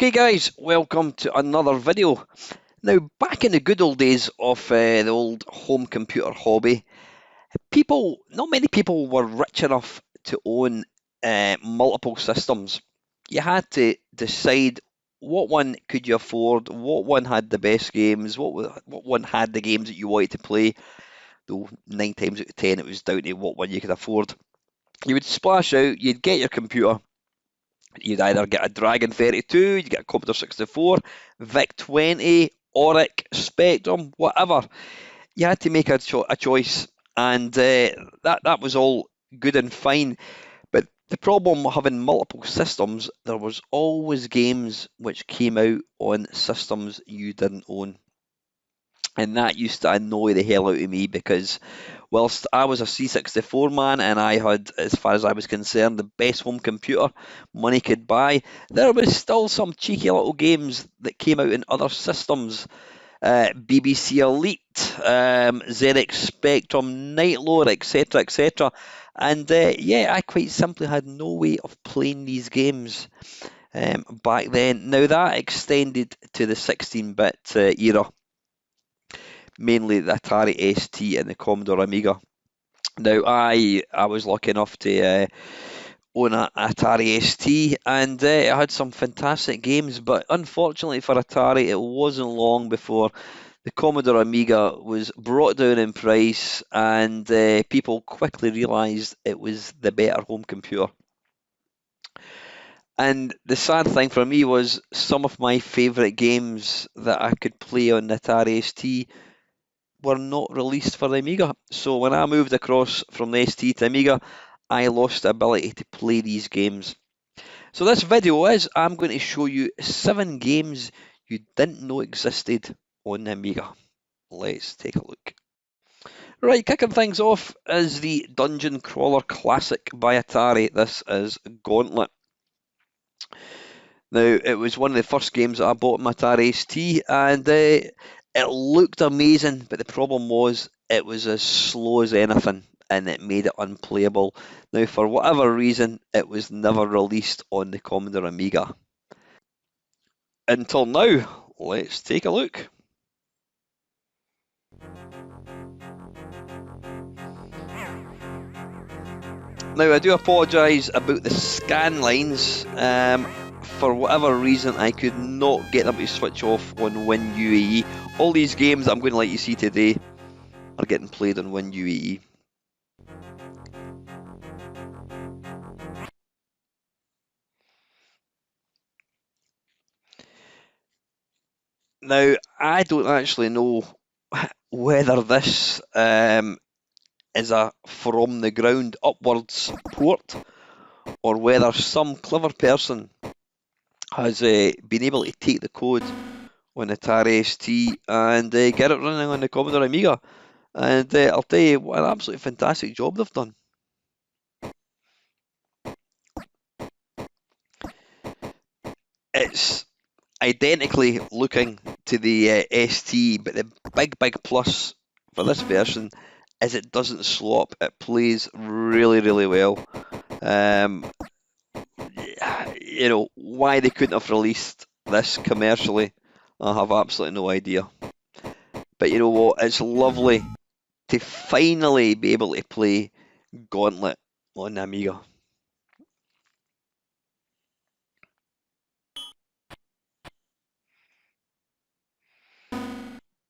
Okay guys, welcome to another video. Now, back in the good old days of the old home computer hobby, not many people were rich enough to own multiple systems. You had to decide what one could you afford, what one had the best games, what one had the games that you wanted to play, though 9 times out of 10 it was down to what one you could afford. You would splash out, you'd get your computer. You'd either get a Dragon 32, you'd get a Commodore 64, VIC-20, Auric, Spectrum, whatever. You had to make a choice, and that was all good and fine. But the problem with having multiple systems, there was always games which came out on systems you didn't own. And that used to annoy the hell out of me because whilst I was a C64 man and I had, as far as I was concerned, the best home computer money could buy, there was still some cheeky little games that came out in other systems. BBC Elite, ZX Spectrum, Night Lord, etc., etc. And yeah, I quite simply had no way of playing these games back then. Now that extended to the 16-bit era. Mainly the Atari ST and the Commodore Amiga. Now, I was lucky enough to own an Atari ST, and it had some fantastic games, but unfortunately for Atari, it wasn't long before the Commodore Amiga was brought down in price, and people quickly realised it was the better home computer. And the sad thing for me was some of my favourite games that I could play on the Atari ST were not released for the Amiga. So when I moved across from the ST to Amiga, I lost the ability to play these games. So this video I'm going to show you 7 games you didn't know existed on the Amiga. Let's take a look. Right, kicking things off is the Dungeon Crawler Classic by Atari. This is Gauntlet. Now, it was one of the first games that I bought on my Atari ST, and it looked amazing, but the problem was it was as slow as anything, and it made it unplayable. Now, for whatever reason, it was never released on the Commodore Amiga. Until now, let's take a look. Now, I do apologise about the scan lines. For whatever reason, I could not get them to switch off on WinUAE. All these games that I'm going to let you see today are getting played on WinUAE. Now, I don't actually know whether this is a from the ground upwards port, or whether some clever person has been able to take the code on Atari ST and get it running on the Commodore Amiga. And I'll tell you what an absolutely fantastic job they've done. It's identically looking to the ST, but the big plus for this version is it doesn't slow up. It plays really, really well. You know, why they couldn't have released this commercially, I have absolutely no idea. But you know what, it's lovely to finally be able to play Gauntlet on the Amiga.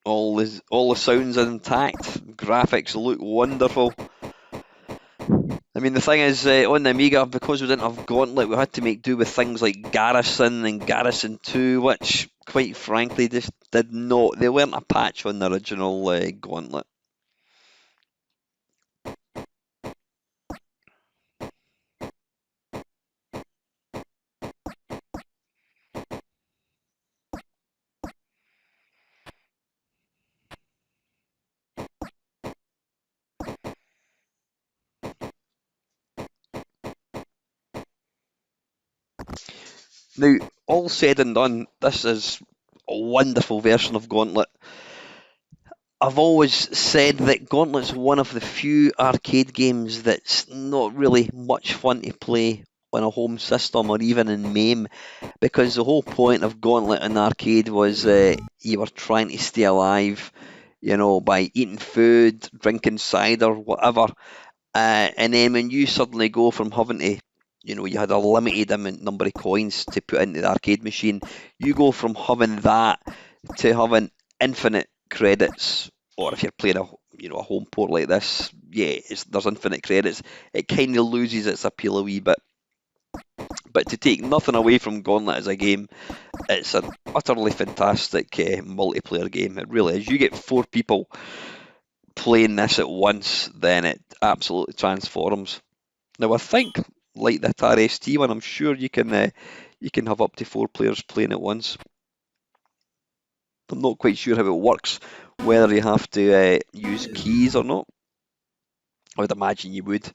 All the sounds are intact, graphics look wonderful. I mean, the thing is, on the Amiga, because we didn't have Gauntlet, we had to make do with things like Garrison and Garrison 2, which, quite frankly, just did not. They weren't a patch on the original Gauntlet. Now, all said and done, this is a wonderful version of Gauntlet. I've always said that Gauntlet's one of the few arcade games that's not really much fun to play on a home system or even in MAME, because the whole point of Gauntlet in the arcade was you were trying to stay alive, you know, by eating food, drinking cider, whatever. And then when you suddenly go from having to, you know, you had a limited number of coins to put into the arcade machine, you go from having that to having infinite credits. Or if you're playing a, you know, a home port like this, yeah, there's infinite credits. It kind of loses its appeal a wee bit. But to take nothing away from Gauntlet as a game, it's an utterly fantastic multiplayer game. It really is. You get 4 people playing this at once, then it absolutely transforms. Now I think, like the Atari ST one, I'm sure you can have up to 4 players playing at once. I'm not quite sure how it works, whether you have to use keys or not. I would imagine you would,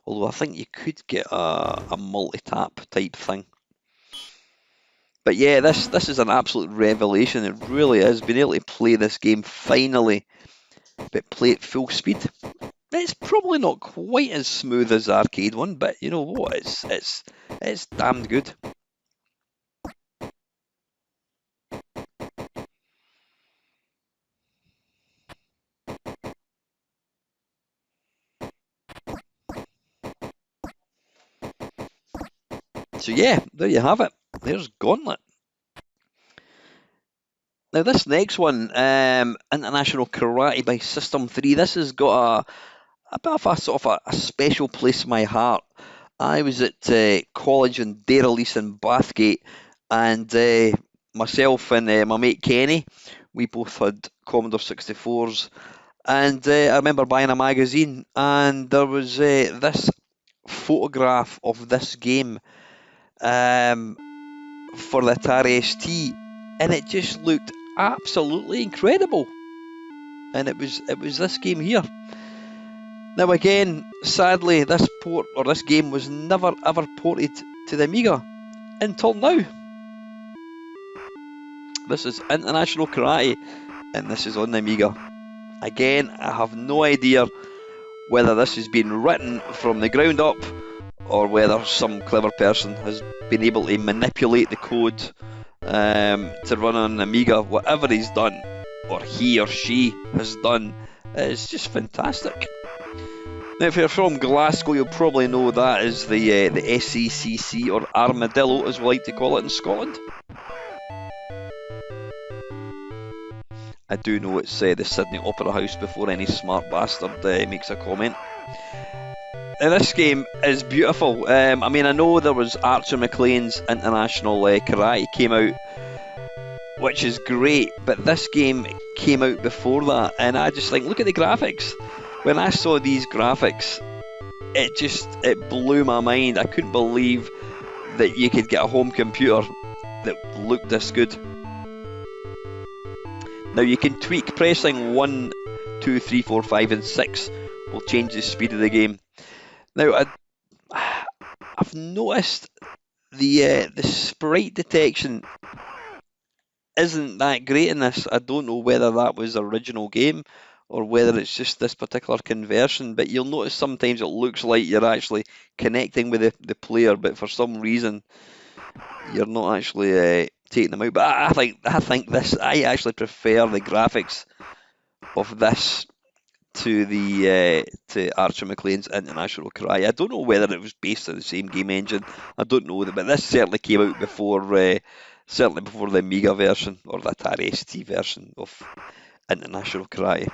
although I think you could get a multi-tap type thing. But yeah, this is an absolute revelation. It really is. Being able to play this game finally, but play at full speed. It's probably not quite as smooth as the arcade one, but you know what? It's damned good. So yeah, there you have it. There's Gauntlet. Now this next one, International Karate by System 3. This has got a bit of a sort of a special place in my heart. I was at college in Dairylise in Bathgate, and myself and my mate Kenny, we both had Commodore 64s, and I remember buying a magazine, and there was this photograph of this game um, for the Atari ST, and it just looked absolutely incredible. And it was this game here. Now again, sadly, this game was never ever ported to the Amiga until now. This is International Karate, and this is on the Amiga. Again, I have no idea whether this has been written from the ground up or whether some clever person has been able to manipulate the code to run on an Amiga. Whatever he's done, or he or she has done, is just fantastic. Now, if you're from Glasgow, you'll probably know that is the SECC, or Armadillo as we like to call it in Scotland. I do know it's the Sydney Opera House before any smart bastard makes a comment. Now, this game is beautiful. I mean, I know there was Archer McLean's International Karate came out, which is great, but this game came out before that, and I just think, look at the graphics. When I saw these graphics, it blew my mind. I couldn't believe that you could get a home computer that looked this good. Now you can tweak, pressing 1, 2, 3, 4, 5 and 6 will change the speed of the game. Now I've noticed the sprite detection isn't that great in this. I don't know whether that was the original game or whether it's just this particular conversion, but you'll notice sometimes it looks like you're actually connecting with the player, but for some reason you're not actually taking them out. But I actually prefer the graphics of this to the to Archer McLean's International Karate. I don't know whether it was based on the same game engine. I don't know, but this certainly came out before the Amiga version or the Atari ST version of International Karate.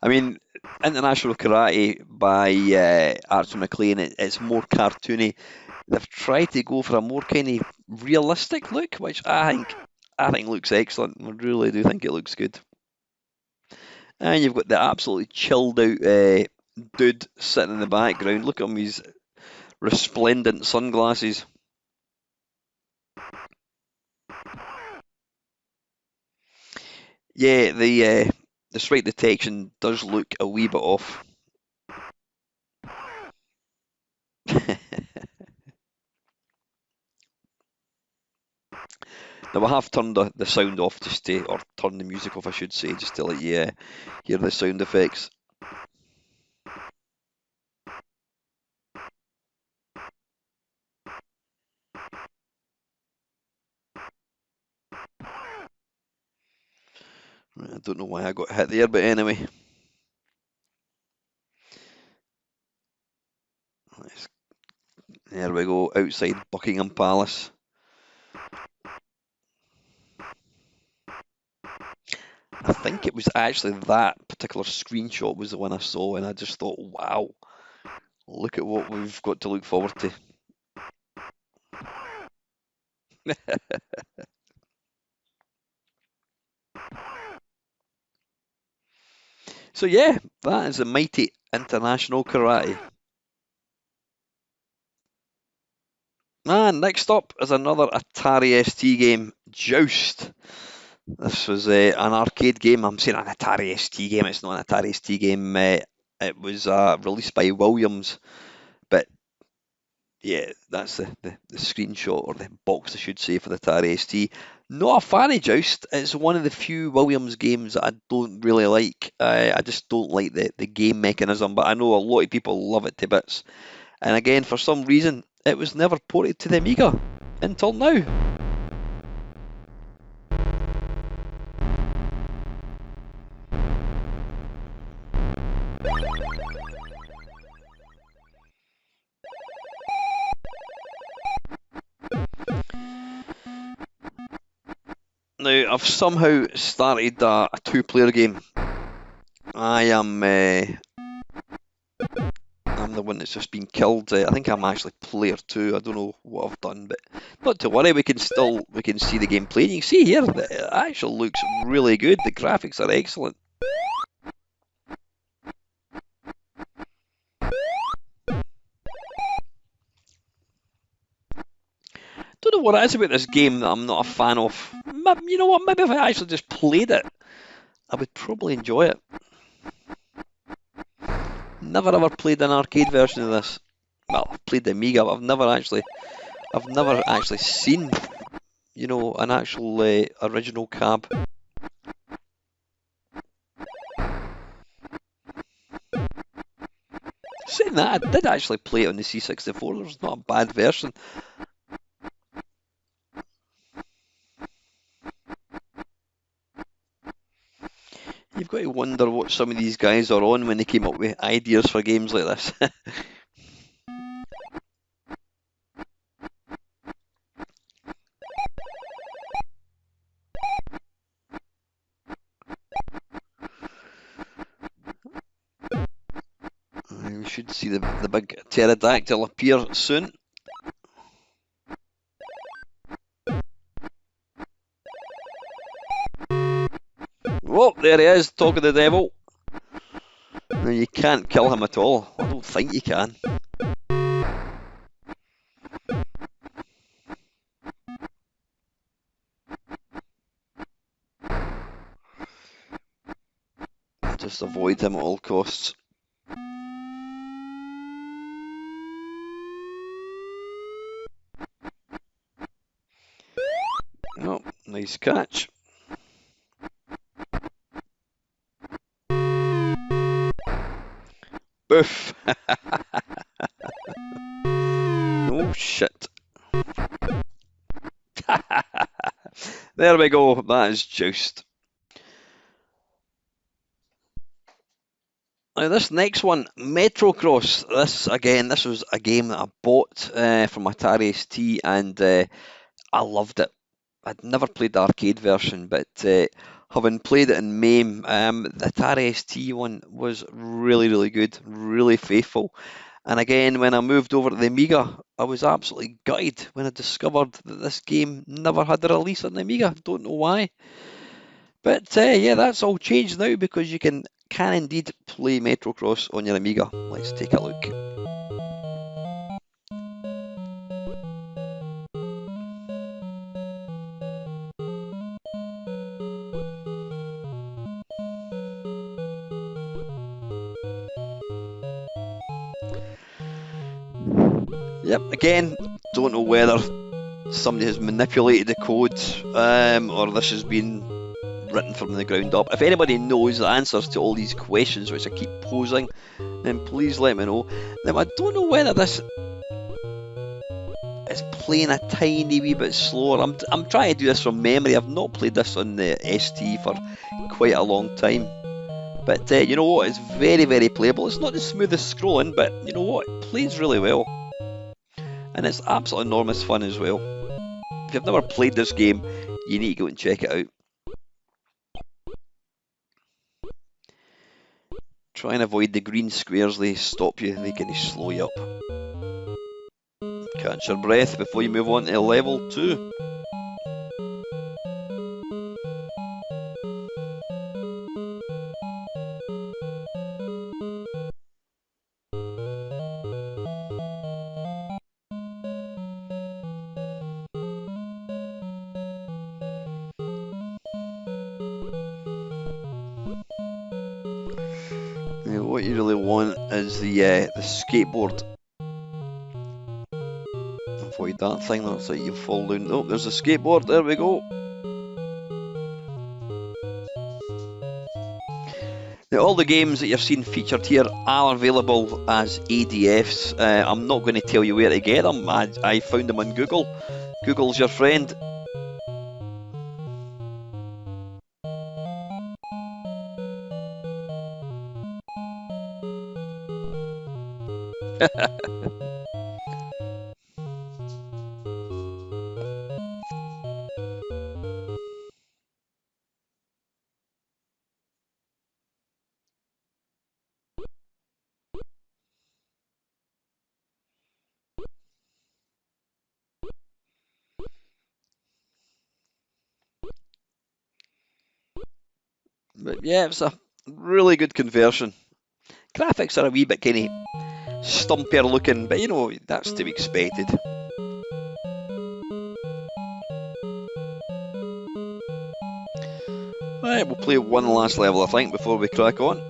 I mean, International Karate by Archer McLean, it's more cartoony. They've tried to go for a more kind of realistic look, which I think looks excellent. I really do think it looks good. And you've got the absolutely chilled out dude sitting in the background. Look at him, his resplendent sunglasses. Yeah, the sprite detection does look a wee bit off. Now I have turned the sound off just to, or turned the music off I should say, just to let you hear the sound effects. I don't know why I got hit there, but anyway. There we go, outside Buckingham Palace. I think it was actually that particular screenshot was the one I saw, and I just thought, wow, look at what we've got to look forward to. So yeah, that is a mighty international karate. And next up is another Atari ST game, Joust. This was an arcade game. I'm saying an Atari ST game. It's not an Atari ST game. It was released by Williams, but yeah, that's the screenshot or the box, I should say, for the Atari ST. Not a fan of Joust. It's one of the few Williams games that I don't really like. I just don't like the game mechanism, but I know a lot of people love it to bits. And again, for some reason, it was never ported to the Amiga until now. Now, I've somehow started a two-player game. I'm the one that's just been killed. I think I'm actually player 2. I don't know what I've done, but not to worry. We can see the game playing. You can see here that it actually looks really good. The graphics are excellent. Don't know what it is about this game that I'm not a fan of. You know what? Maybe if I actually just played it, I would probably enjoy it. Never ever played an arcade version of this. Well, I've played the Amiga, but I've never actually seen, you know, an actual original cab. Saying that, I did actually play it on the C64. There's not a bad version. You've got to wonder what some of these guys are on when they came up with ideas for games like this. We should see the big pterodactyl appear soon. Oh, there he is, talking to the devil. No, you can't kill him at all. I don't think you can. Just avoid him at all costs. Oh, nice catch. Boof. Oh, shit. There we go. That is Joust. Now this next one, Metrocross. This was a game that I bought from Atari ST, and I loved it. I'd never played the arcade version, but having played it in MAME, the Atari ST one was really, really good, really faithful. And again, when I moved over to the Amiga, I was absolutely gutted when I discovered that this game never had a release on the Amiga. Don't know why. But yeah, that's all changed now because you can indeed play Metrocross on your Amiga. Let's take a look. Yep, again, don't know whether somebody has manipulated the code, or this has been written from the ground up. If anybody knows the answers to all these questions which I keep posing, then please let me know. Now, I don't know whether this is playing a tiny wee bit slower. I'm trying to do this from memory. I've not played this on the ST for quite a long time. But you know what? It's very, very playable. It's not the smoothest scrolling, but you know what? It plays really well. And it's absolutely enormous fun as well. If you've never played this game, you need to go and check it out. Try and avoid the green squares, they stop you, they can slow you up. Catch your breath before you move on to level 2. Now, what you really want is the skateboard. Avoid that thing, that's like you fall down. Oh, there's a skateboard, there we go. Now, all the games that you've seen featured here are available as ADFs. I'm not going to tell you where to get them. I found them on Google. Google's your friend. But yeah, it's a really good conversion. Graphics are a wee bit kind of stumpier looking, but you know, that's to be expected. Right, we'll play one last level, I think, before we crack on.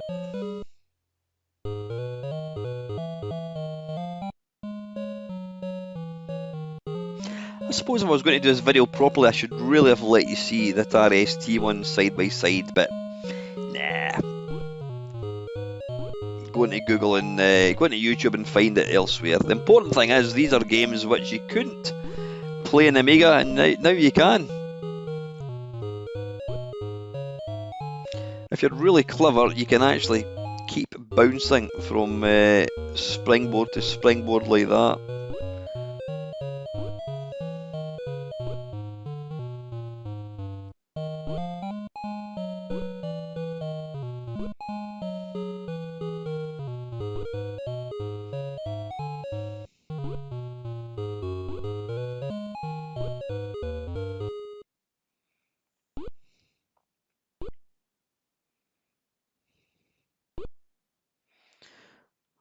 I suppose if I was going to do this video properly, I should really have let you see the Atari ST one side by side, but nah. Go into Google and go into YouTube and find it elsewhere. The important thing is, these are games which you couldn't play in Amiga, and now you can. If you're really clever, you can actually keep bouncing from springboard to springboard like that.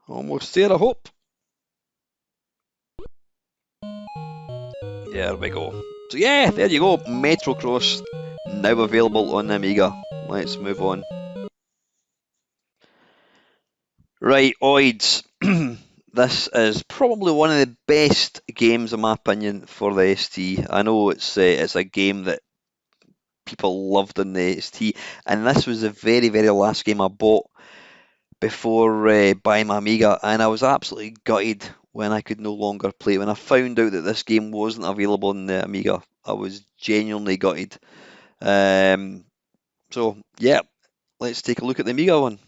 Almost there, I hope. There we go. So yeah, there you go. Metrocross, now available on Amiga. Let's move on. Right, Oids. This is probably one of the best games, in my opinion, for the ST. I know it's a game that people loved on the ST, and this was the very, very last game I bought before buying my Amiga, and I was absolutely gutted when I could no longer play. When I found out that this game wasn't available on the Amiga, I was genuinely gutted. So yeah, let's take a look at the Amiga one.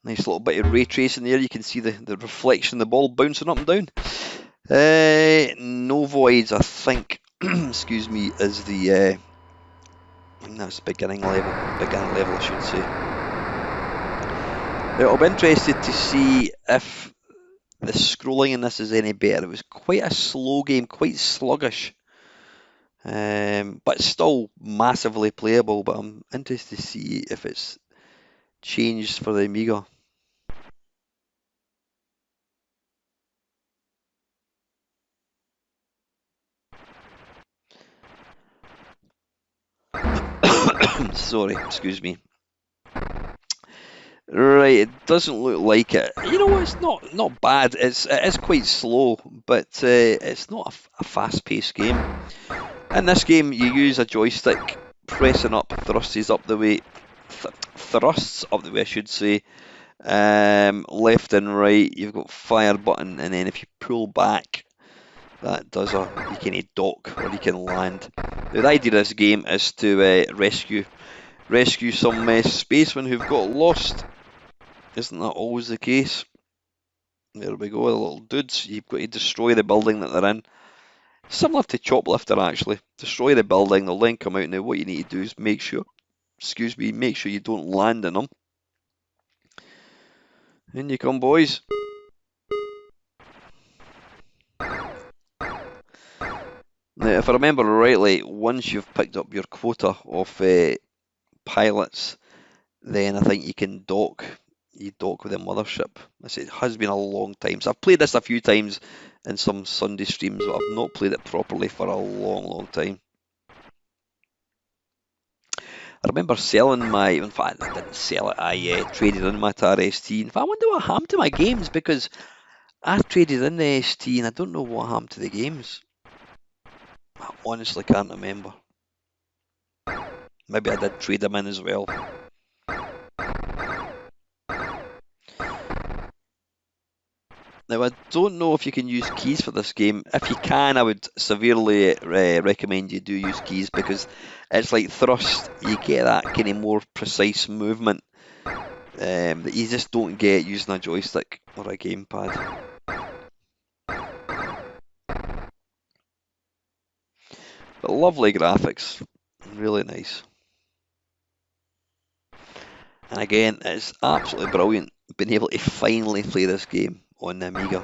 Nice little bit of ray tracing there. You can see the reflection of the ball bouncing up and down. No voids, I think. Excuse me, is the I think that's beginning level. Beginning level, I should say. Now, I'll be interested to see if the scrolling in this is any better. It was quite a slow game, quite sluggish, but still massively playable. But I'm interested to see if it's changed for the Amiga. Sorry, excuse me. Right, it doesn't look like it. You know, it's not bad. It is quite slow, but it's not a fast-paced game. In this game, you use a joystick, pressing up thrusts up the way, thrusts up the way, I should say. Left and right, you've got fire button, and then if you pull back, that does you can dock or you can land. Now, the idea of this game is to rescue some spacemen who've got lost. Isn't that always the case? There we go, the little dudes. You've got to destroy the building that they're in. Similar to Choplifter, actually. Destroy the building, they'll then come out. Now, what you need to do is make sure you don't land in them. In you come, boys. Now, if I remember rightly, once you've picked up your quota of pilots, then I think you can dock. You dock with a mothership. It has been a long time. So I've played this a few times in some Sunday streams, but I've not played it properly for a long time. I remember selling in fact, I didn't sell it, I traded in my Atari ST. In fact, I wonder what happened to my games, because I traded in the ST and I don't know what happened to the games. I honestly can't remember. Maybe I did trade them in as well. Now, I don't know if you can use keys for this game. If you can, I would severely recommend you do use keys, because it's like thrust. You get that kind of more precise movement that you just don't get using a joystick or a gamepad. But lovely graphics, really nice. And again, it's absolutely brilliant being able to finally play this game on the Amiga.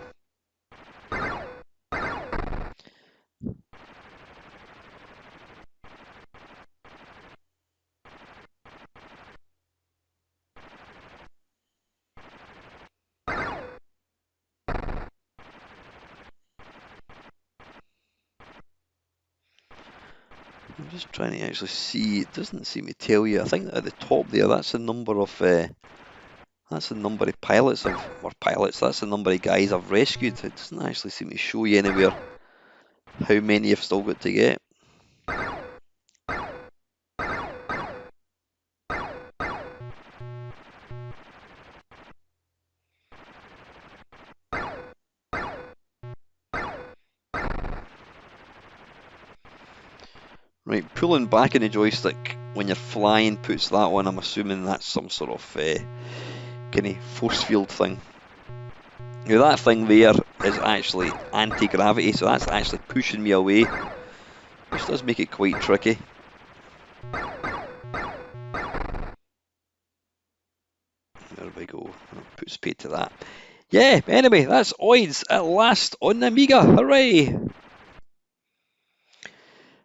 I'm just trying to actually see. It doesn't seem to tell you. I think at the top there, that's the number of pilots That's the number of guys I've rescued. It doesn't actually seem to show you anywhere how many you've still got to get. Right, pulling back in the joystick when you're flying puts that on. I'm assuming that's some sort of kind of force field thing. Now that thing there is actually anti-gravity, so that's actually pushing me away, which does make it quite tricky. There we go, that puts paid to that. Yeah, anyway, that's Oids at last on the Amiga, hooray!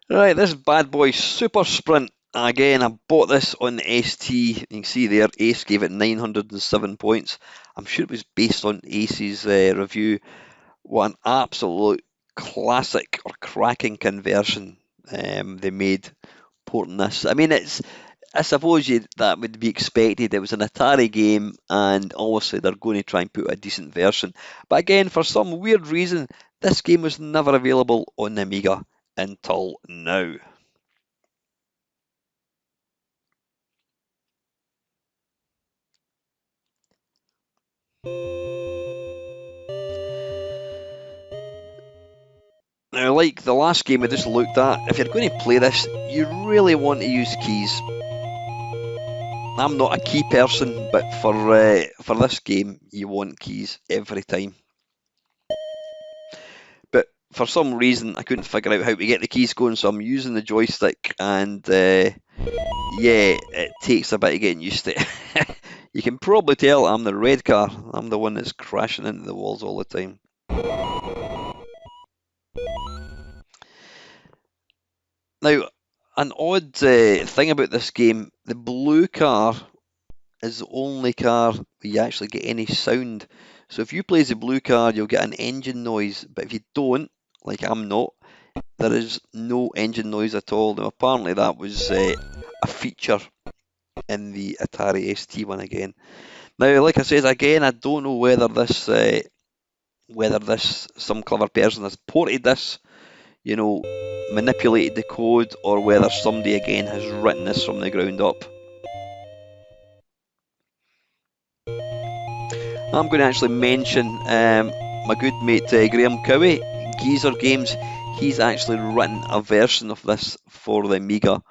Right, this bad boy, Super Sprint. Again, I bought this on the ST. You can see there, Ace gave it 907 points. I'm sure it was based on Ace's review. What an absolute classic or cracking conversion they made porting this. I mean, I suppose that would be expected. It was an Atari game, and obviously they're going to try and put a decent version. But again, for some weird reason, this game was never available on the Amiga until now. Now, like the last game I just looked at, if you're going to play this, you really want to use keys. I'm not a key person, but for this game, you want keys every time. But for some reason, I couldn't figure out how to get the keys going, so I'm using the joystick, and yeah, it takes a bit of getting used to it. You can probably tell I'm the red car. I'm the one that's crashing into the walls all the time. Now, an odd thing about this game, the blue car is the only car where you actually get any sound. So if you play as the blue car, you'll get an engine noise, but if you don't, like I'm not, There is no engine noise at all. Now, apparently that was a feature in the Atari ST one again. Now, like I said, again, I don't know whether this some clever person has ported this, manipulated the code, or whether somebody again has written this from the ground up. I'm going to actually mention my good mate Graham Cowie, Geezer Games. He's actually written a version of this for the Amiga.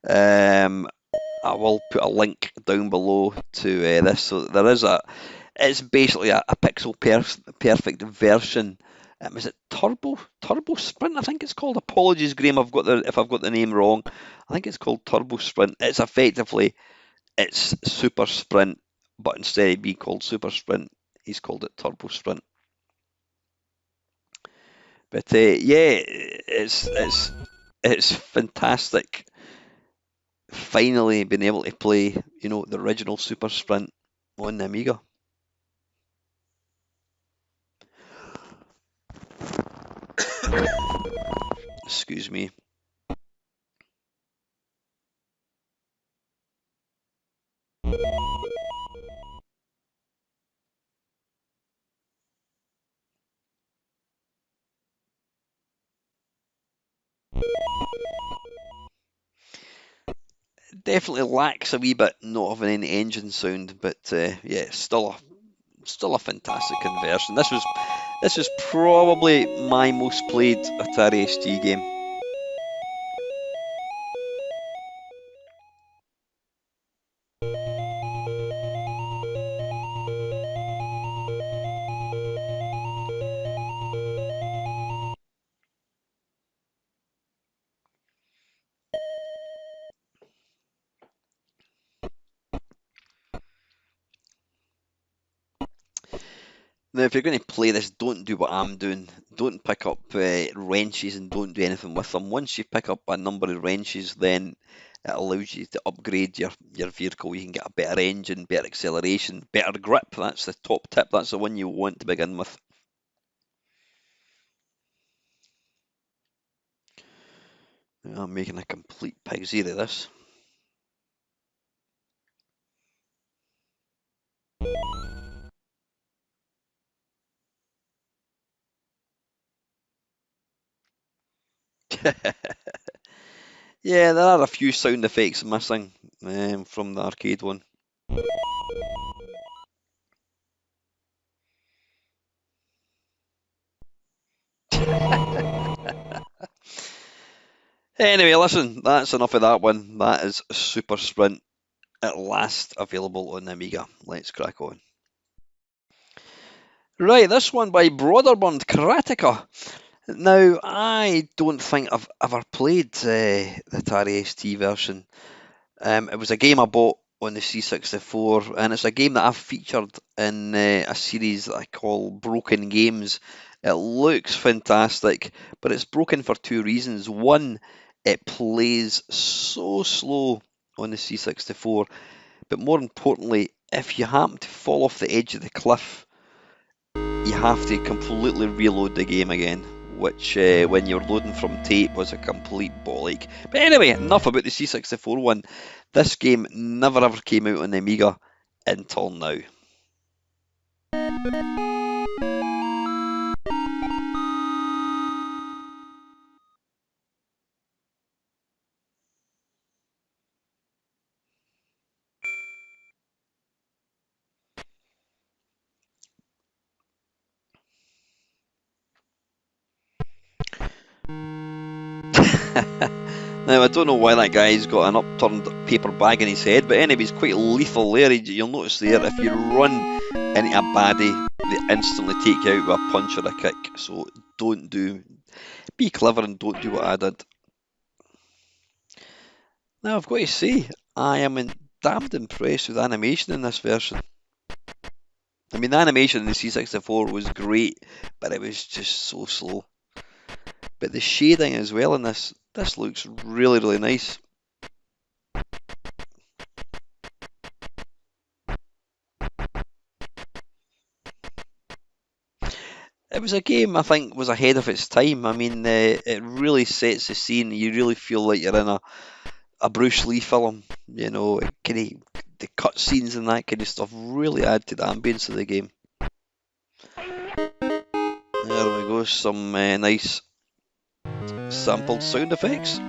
I will put a link down below to this. So there is it's basically a pixel perfect version. Is it Turbo Sprint? I think it's called. Apologies, Graham, if I've got the name wrong. I think it's called Turbo Sprint. It's effectively Super Sprint, but instead of being called Super Sprint, he's called it Turbo Sprint. But yeah, it's fantastic. Finally been able to play, the original Super Sprint on the Amiga. Excuse me. Definitely lacks a wee bit not having any engine sound, but yeah, still a fantastic conversion. This was probably my most played Atari ST game. Now, if you're going to play this, don't do what I'm doing. Don't pick up wrenches and don't do anything with them. Once you pick up a number of wrenches, then it allows you to upgrade your vehicle. You can get a better engine, better acceleration, better grip. That's the top tip. That's the one you want to begin with. I'm making a complete pig's ear of this. Yeah, there are a few sound effects missing from the arcade one. Anyway, listen, that's enough of that one. That is Super Sprint, at last available on the Amiga. Let's crack on. Right, this one by Broderbund, Karateka. Now, I don't think I've ever played the Atari ST version. It was a game I bought on the C64, and it's a game that I've featured in a series that I call Broken Games. It looks fantastic, but it's broken for two reasons. One, it plays so slow on the C64, but more importantly, if you happen to fall off the edge of the cliff, you have to completely reload the game again, which when you're loading from tape was a complete bollock. But anyway, enough about the C64 one. This game never ever came out on the Amiga until now. Now, I don't know why that guy's got an upturned paper bag in his head, but anyway, he's quite lethal there. You'll notice there, if you run into a baddie, they instantly take you out with a punch or a kick. So be clever and don't do what I did. Now, I've got to say, I am damned impressed with the animation in this version. I mean, the animation in the C64 was great, but it was just so slow. But the shading as well in this looks really, really nice. it was a game I think was ahead of its time. I mean, it really sets the scene. You really feel like you're in a Bruce Lee film. You know, kind of the cut scenes and that kind of stuff really add to the ambience of the game. There we go, some nice sampled sound effects.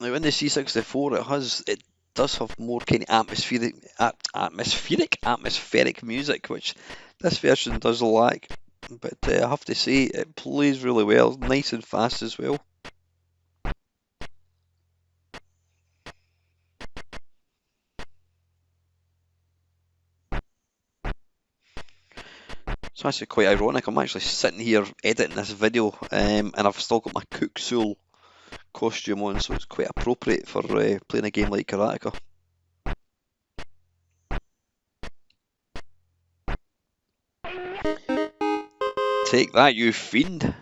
Now in the C64 it does have more kind of atmospheric music, which this version does lack. But I have to say it plays really well, nice and fast as well. It's actually quite ironic. I'm actually sitting here editing this video, and I've still got my Cook Soul costume on, so it's quite appropriate for playing a game like Karateka. Take that, you fiend!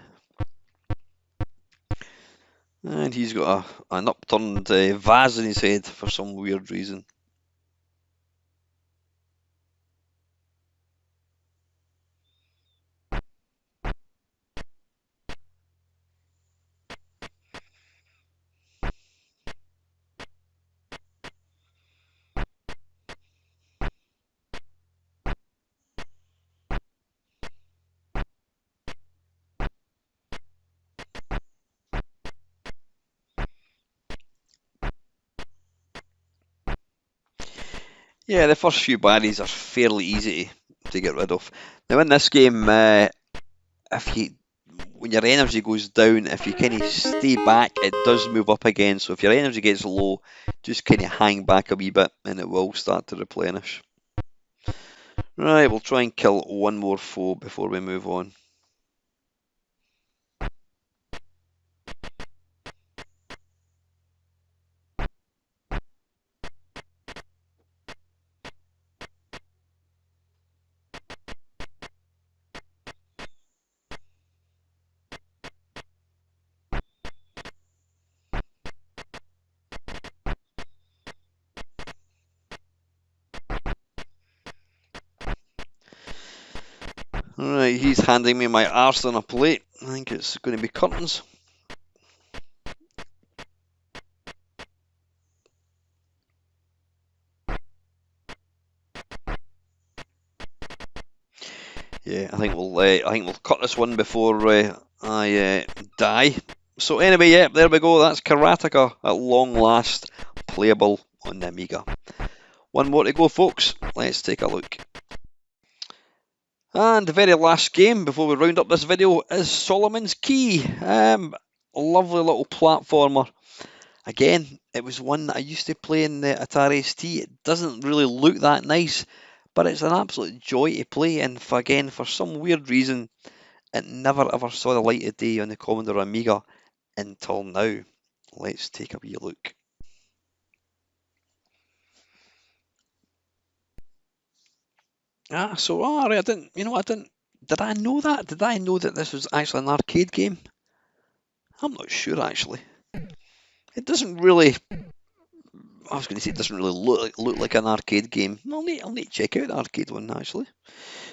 And he's got an upturned vase in his head for some weird reason. Yeah, the first few baddies are fairly easy to get rid of. Now in this game, if you when your energy goes down, if you kind of stay back, it does move up again. So if your energy gets low, just kind of hang back a wee bit and it will start to replenish. Right, we'll try and kill one more foe before we move on. Alright, he's handing me my arse on a plate. I think it's going to be curtains. Yeah, I think we'll cut this one before I die. So anyway, yeah, there we go. That's Karateka at long last, playable on the Amiga. One more to go, folks. Let's take a look. And the very last game before we round up this video is Solomon's Key. Lovely little platformer. Again, it was one that I used to play in the Atari ST. It doesn't really look that nice, but it's an absolute joy to play. And again, for some weird reason, it never ever saw the light of day on the Commodore Amiga until now. Let's take a wee look. Right, did I know that? Did I know that this was actually an arcade game? I'm not sure actually. It doesn't really, I was going to say it doesn't really look like an arcade game. I'll need to check out the arcade one actually.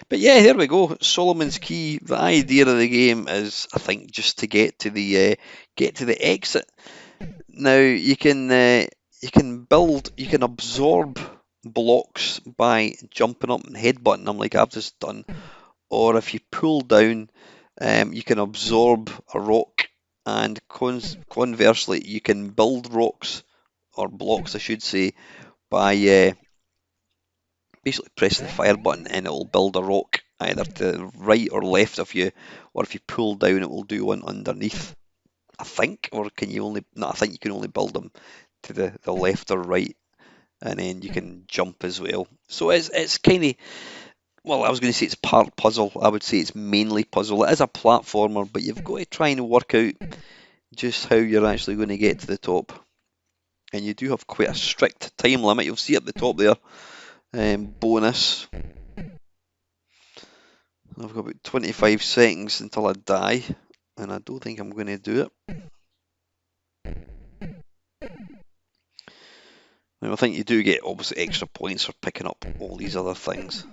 But yeah, here we go. Solomon's Key. The idea of the game is, I think, just to get to the exit. Now you can absorb blocks by jumping up and headbutting them like I've just done, or if you pull down, you can absorb a rock, and conversely, you can build rocks or blocks, I should say, by basically pressing the fire button, and it will build a rock either to the right or left of you, or if you pull down, it will do one underneath. I think, or can you only? No, I think you can only build them to the left or right, and then you can jump as well. So it's kind of, well, I was going to say it's part puzzle. I would say it's mainly puzzle. It is a platformer, but you've got to try and work out just how you're actually going to get to the top. And you do have quite a strict time limit. You'll see at the top there, bonus. I've got about 25 seconds until I die, and I don't think I'm going to do it. Now, I think you do get obviously extra points for picking up all these other things.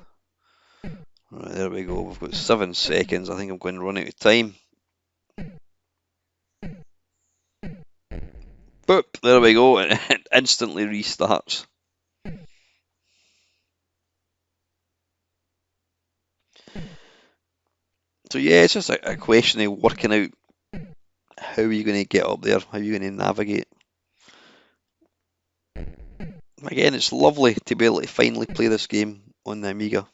Right, there we go. We've got 7 seconds. I think I'm going to run out of time. Boop, there we go. It instantly restarts. So yeah, it's just a question of working out how are you going to get up there, how are you going to navigate. Again, it's lovely to be able to finally play this game on the Amiga.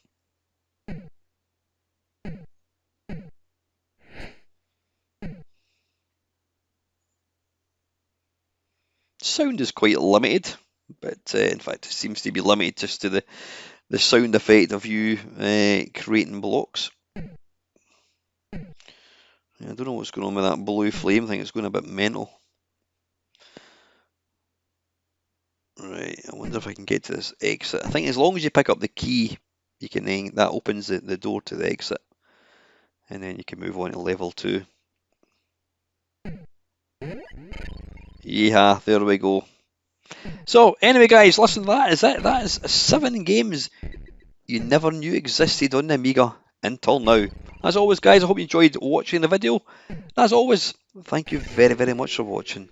Sound is quite limited, but in fact it seems to be limited just to the sound effect of you creating blocks. I don't know what's going on with that blue flame. I think it's going a bit mental. Right, I wonder if I can get to this exit. I think as long as you pick up the key, you can that opens the door to the exit, and then you can move on to level 2. Yeah, there we go. So anyway, guys, listen, that is it. That is 7 games you never knew existed on the Amiga until now. As always, guys, I hope you enjoyed watching the video. As always, thank you very, very much for watching.